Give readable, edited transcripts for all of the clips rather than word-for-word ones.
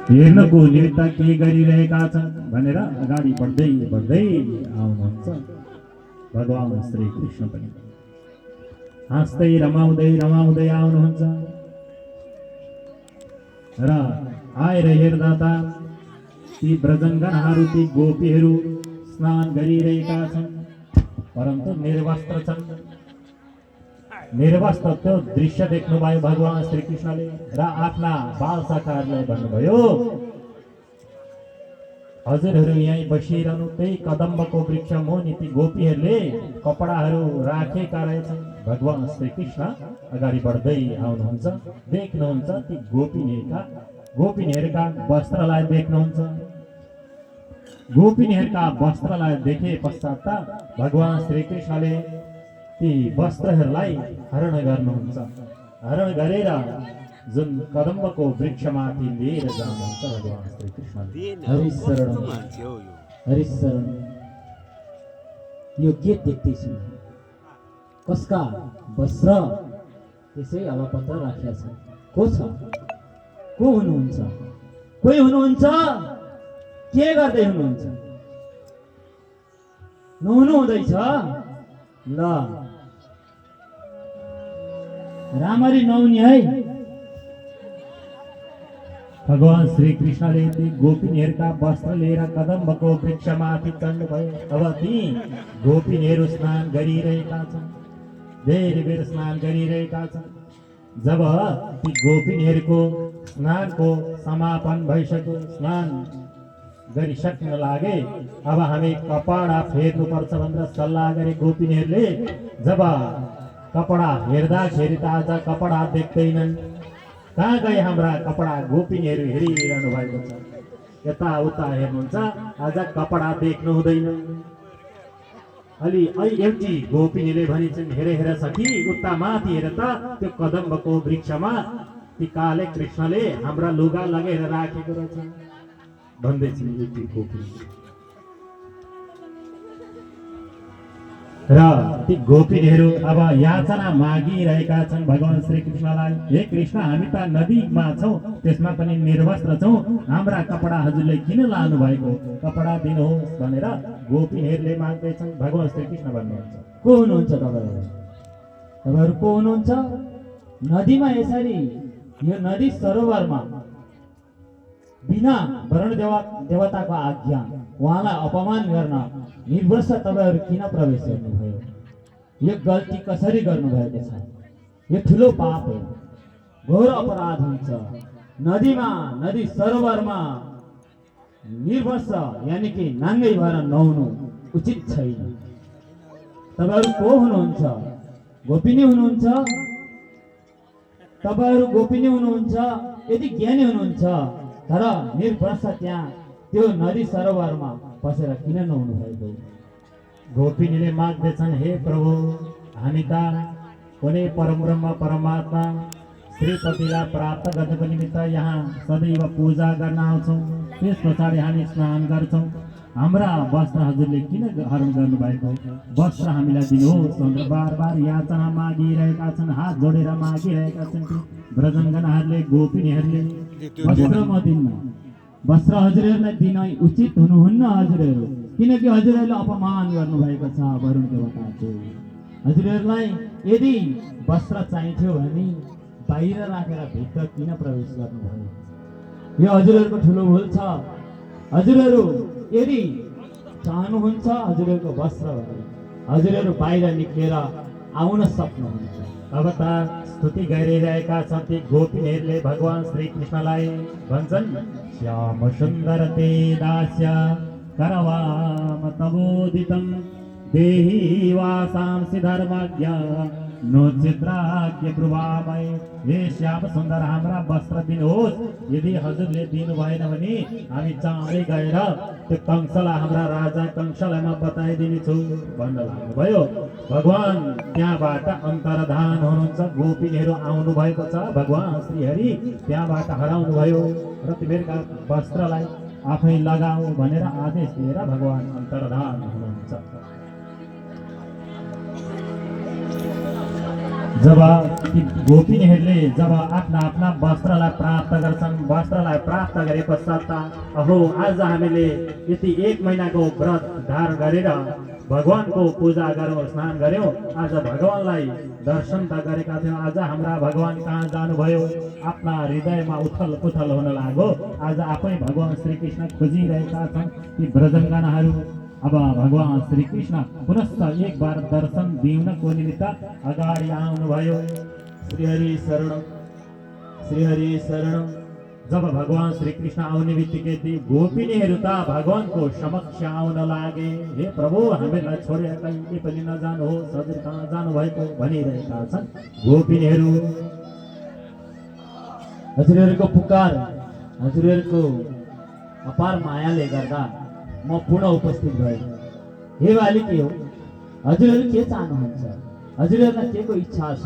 हेर्नको निमित्त के गरिरहेका छन् भनेर अगाडि बढ्दै बढ्दै आउनुहुन्छ भगवान श्री कृष्ण पनि हाँस्दै रमाउँदै रमाउँदै आउनुहुन्छ र आएर हेर्दा त ती ब्रजङ्गनाहरू ती गोपीहरू स्नान गरिरहेका छन् परन्तु निर्वस्त्र छन्। निर्वस्त्र त्यो दृश्य देख्नुभयो भगवान श्री कृष्णले र आफ्ना बाल शाखाहरूलाई भन्नुभयो हजुरहरू यहीँ बसिरहनु त्यही कदम्बको वृक्ष मुनि ती गोपीहरूले कपडाहरू राखेका रहेछन्। भगवान श्री कृष्ण अगाडि बढ्दै आउनुहुन्छ देख्नुहुन्छ ती गोपिनीहरूका वस्त्रलाई देख्नुहुन्छ। गोपिनीहरूका वस्त्रलाई देखे पश्चात भगवान श्री कृष्णले ती वस्त्रहरूलाई हरण गर्नुहुन्छ। हरण गरेर जुन कदम्बको वृक्षमाथि लिएर जानुहुन्छ भगवान श्री कृष्ण। हरिशरण यो के देख्दैछु? कसका वस्त्र त्यसै अलपत्र राखेका छन्? को छ? को हुनुहुन्छ? कोही हुनुहुन्छ? के गर्दै हुनुहुन्छ? नुहाउनु हुँदैछ? ल रामरी नुहाउने है। भगवान श्री कृष्णले ती गोपिनीहरूका वस्त्र लिएर कदम्बको वृक्षमाथि चढ्नुभयो। अब ती गोपिनीहरू स्नान गरिरहेका छन्, धेरै बेर स्नान गरिरहेका छन्। जब ती गोपिनीहरूको स्नानको समापन भइसक्यो, स्नान गरिसक्न लागे, अब हामी कपडा फेर्नुपर्छ भनेर सल्लाह गरे गोपिनीहरूले। जब कपडा हेर्दाखेरि त आज कपडा देख्दैनन्, कहाँ गए हाम्रा कपडा? गोपिनीहरू हेरिरहनु भएको छ, यताउता हेर्नुहुन्छ, आज कपडा देख्नु हुँदैन। अलि एउटी गोपिनीले भनिन्छन् हेर सखी उता माथि हेर त त्यो कदम्बको वृक्षमा ती काले कृष्णले हाम्रा लुगा लगेर राखेको रहेछ भन्दैछन् एउटी गोपिनी। र ती गोपिनीहरू अब याचना मागिरहेका छन् भगवान श्री कृष्णलाई। हे कृष्ण, हामी त नदीमा छौँ, त्यसमा पनि निर्वस्त्र छौँ, हाम्रा कपडा हजुरले किन लानु भएको? कपडा दिनुहोस् भनेर गोपिनीहरूले माग्दैछन्। भगवान श्री कृष्ण भन्नुहुन्छ को हुनुहुन्छ तपाईँहरू? तपाईँहरू को हुनुहुन्छ? नदीमा यसरी यो नदी सरोवरमा बिना वरुण देवताको आज्ञा उहाँलाई अपमान गर्न निर्वस्त्र तपाईँहरू किन प्रवेश गर्नुभयो? यो गल्ती कसरी गर्नुभएको छ? यो ठुलो पाप हो, घोर अपराध हुन्छ। नदी सरोवरमा निर्वस्त्र यानि कि नाङ्गै भएर नुहाउनु उचित छैन। तपाईँहरू को हुनुहुन्छ? गोपिनी हुनुहुन्छ? तपाईँहरू गोपिनी हुनुहुन्छ? यदि ज्ञानी हुनुहुन्छ तर निर्वस्त्र त्यहाँ त्यो नदी सरोवरमा बसेर किन नुहाउनु भएको? गोपिनीले माग्दैछन् हे प्रभु, हामी त कुनै परब्रह्म परमात्मा श्रीपतिलाई प्राप्त गर्नको निमित्त यहाँ सदैव पूजा गर्न आउँछौँ, त्यस पछाडि हामी स्नान गर्छौँ, हाम्रा वस्त्र हजुरले किन हरण गर्नुभएको? वस्त्र हामीलाई दिनुहोस् भनेर बार बार याचना मागिरहेका छन्, हात जोडेर मागिरहेका छन् ती ब्रजङ्गनाहरूले, गोपिनीहरूले। वस्त्र म दिन्न, वस्त्र हजुरहरूलाई दिन उचित हुनुहुन्न हजुरहरू, किनकि हजुरहरूले अपमान गर्नुभएको छ वरुण देवताको। हजुरहरूलाई यदि वस्त्र चाहिन्थ्यो भने बाहिर राखेर भित्र किन प्रवेश गर्नुभयो? यो हजुरहरूको ठुलो भुल छ। हजुरहरू यदि चाहनुहुन्छ हजुरहरूको वस्त्र भने हजुरहरू बाहिर निक्लेर आउन सक्नुहुन्छ। अब त स्तुति गरिरहेका छन् ती गोपिनीहरूले भगवान श्री कृष्णलाई। भन्छन् श्याम सुन्दर ते दास्य करवाम तबोदितं देहि वासांसि धर्मज्ञ नो चित्राज्ञ ब्रुवामय। हे श्याम सुन्दर, हाम्रा वस्त्र दिनुहोस्। यदि हजुरले दिनु भएन भने हामी चाँडै गएर त्यो कंसलाई, हाम्रा राजा कंसलाई म बताइदिनेछु भन्न लाग्नुभयो। भगवान त्यहाँबाट अन्तर्धान हुनुहुन्छ, गोपिनीहरू आउनु भएको छ, भगवान श्रीहरि त्यहाँबाट हराउनु भयो र तिमीहरूका वस्त्रलाई आफै लगाऊ भनेर आदेश दिएर भगवान अन्तर्धान हुनुहुन्छ। जब ती गोपिनीहरूले जब आफ्ना आफ्ना वस्त्रलाई प्राप्त गर्छन्, वस्त्रलाई प्राप्त गरे पश्चात अहो आज हामीले यति 1 महिनाको व्रत धार गरेर भगवानको पूजा गऱ्यौँ, स्नान गऱ्यौँ, आज भगवानलाई दर्शन त गरेका थियौँ, आज हाम्रा भगवान कहाँ जानुभयो? आफ्ना हृदयमा उथल पुथल हुन लाग्यो। आज आफै भगवान श्रीकृष्ण खोजिरहेका छन्। ती व्रजङ्गनाहरू अब भगवान श्रीकृष्ण पुनश्च एक बार दर्शन दिउनको निमित्त अगाडि आउनुभयो। श्रीहरि शरण, श्रीहरि शरण। जब भगवान श्रीकृष्ण आउने बित्तिकै ती गोपिनीहरू त भगवानको समक्ष आउन लागे। हे प्रभु, हामीलाई छोडेर कहीँ पनि नजानुहोस्, हजुर कहाँ जानुभएको भनिरहेका छन् गोपिनीहरू। हजुरहरूको पुकार, हजुरहरूको अपार मायाले गर्दा म पुनः उपस्थित भएँ। हे बालिक हो, हजुरहरू के चाहनुहुन्छ? हजुरहरूलाई के को इच्छा छ?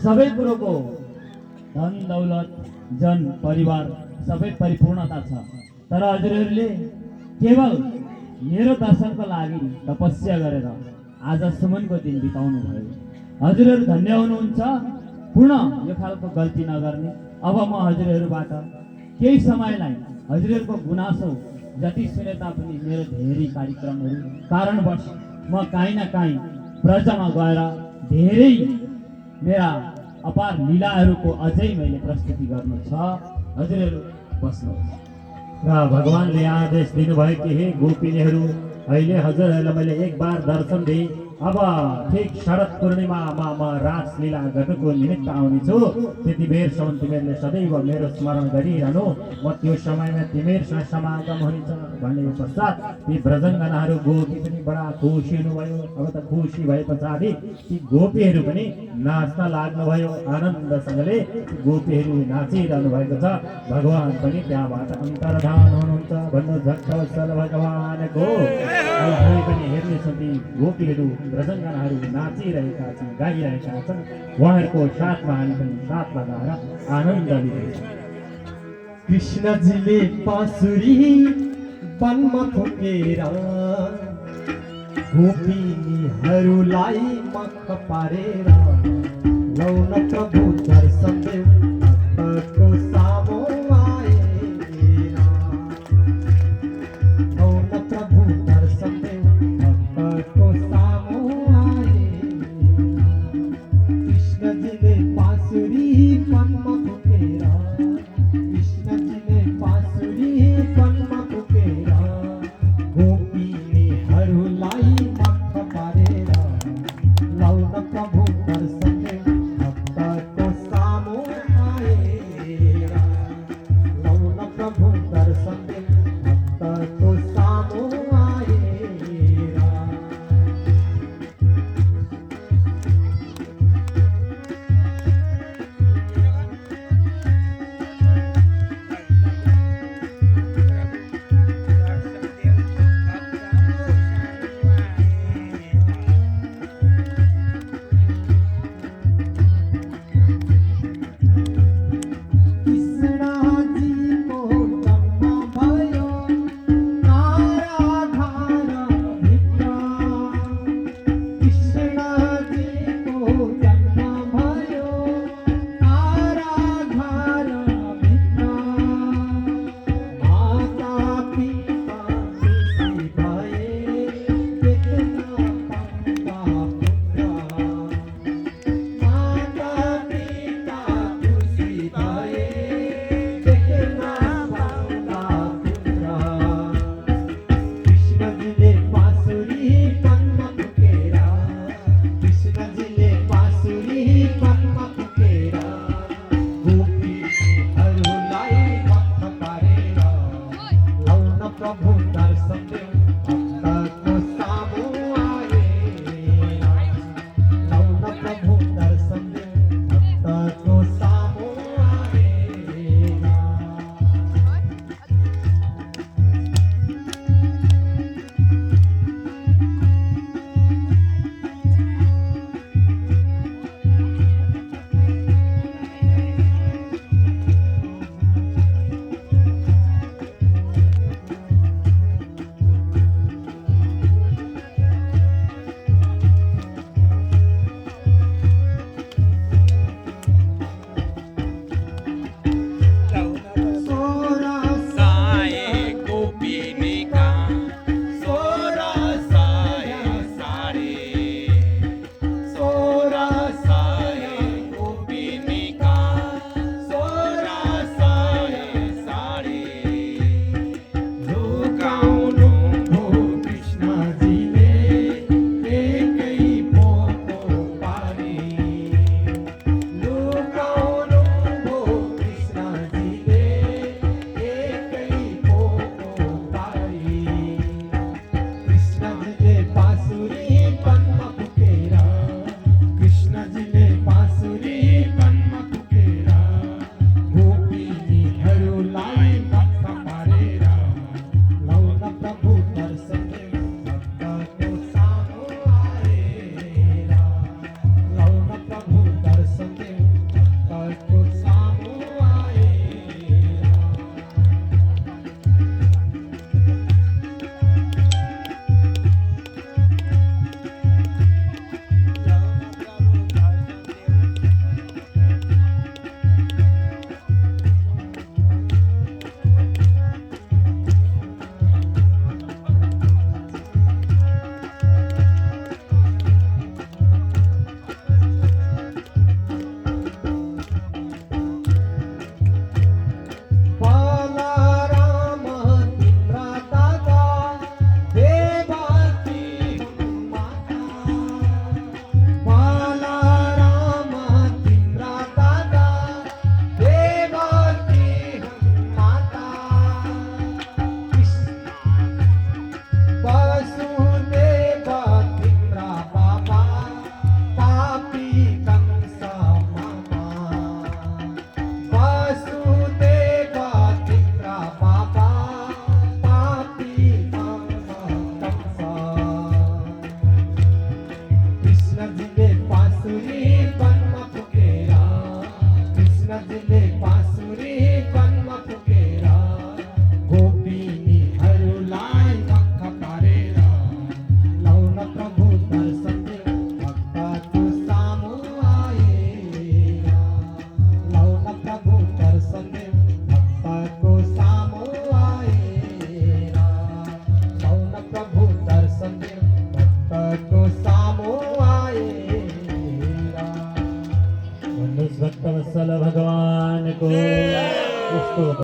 सबै कुरोको धन दौलत जन परिवार सबै परिपूर्णता छ, तर हजुरहरूले केवल मेरो दर्शनको लागि तपस्या गरेर आज सुमनको दिन बिताउनु भयो। हजुरहरू धन्य हुनुहुन्छ। पुनः यो खालको गल्ती नगर्ने। अब म हजुरहरूबाट केही समयलाई हजुरहरूको गुनासो जति सुने तापनि मेरो धेरै कार्यक्रमहरू कारणवश म काहीँ न काहीँ ब्रजमा गएर धेरै मेरा अपार लीलाहरूको अझै मैले प्रस्तुति गर्नु छ। हजुरहरू बस्नुहोस्। र भगवानले आदेश दिनुभयो कि हे गोपिनीहरू, अहिले हजुरहरूलाई मैले एक बार दर्शन दिएँ, अब ठिक शरद पूर्णिमामा म रासलीला गर्नुको निमित्त आउनेछु। त्यति बेरसम्म तिमीहरूले सदैव मेरो स्मरण गरिरहनु, म त्यो समयमा तिमीहरूसँग समागम हुनेछ भन्ने पश्चात ती व्रजङ्गनाहरू गोपी पनि बडा खुसी हुनुभयो। अब त खुसी भए पछाडि ती गोपीहरू पनि नाच्न लाग्नुभयो। आनन्दसँगले ती गोपीहरू नाचिरहनु भएको छ। भगवान पनि त्यहाँबाट अन्तर्धान हुनुहुन्छ। भन्नु झट्टवत्सल भगवानको। अहिले पनि हेर्नेछन् ती गोपीहरू व्रजङ्गनाहरू नाचिरहेका छन्, गाइरहेका छन्। उहाँहरूको साथमा हामी पनि साथ लगाएर आनन्द लिँदैछौँ। कृष्णजीले बाँसुरी वनमा फुकेर गोपिनीहरूलाई मख पारेर लौन प्रभु दर्शन देऊ भक्तको सामु आएर। लौन प्रभु दर्शन देऊ भक्तको सामु आएर। कृष्णजीले बाँसुरी वनमा फुकेर, कृष्णजीले बाँसुरी वनमा फुकेर गोपिनीहरूलाई मख पारेर लौन प्रभु दर्शन देऊ भक्तको सामु आएर। स्तोत्र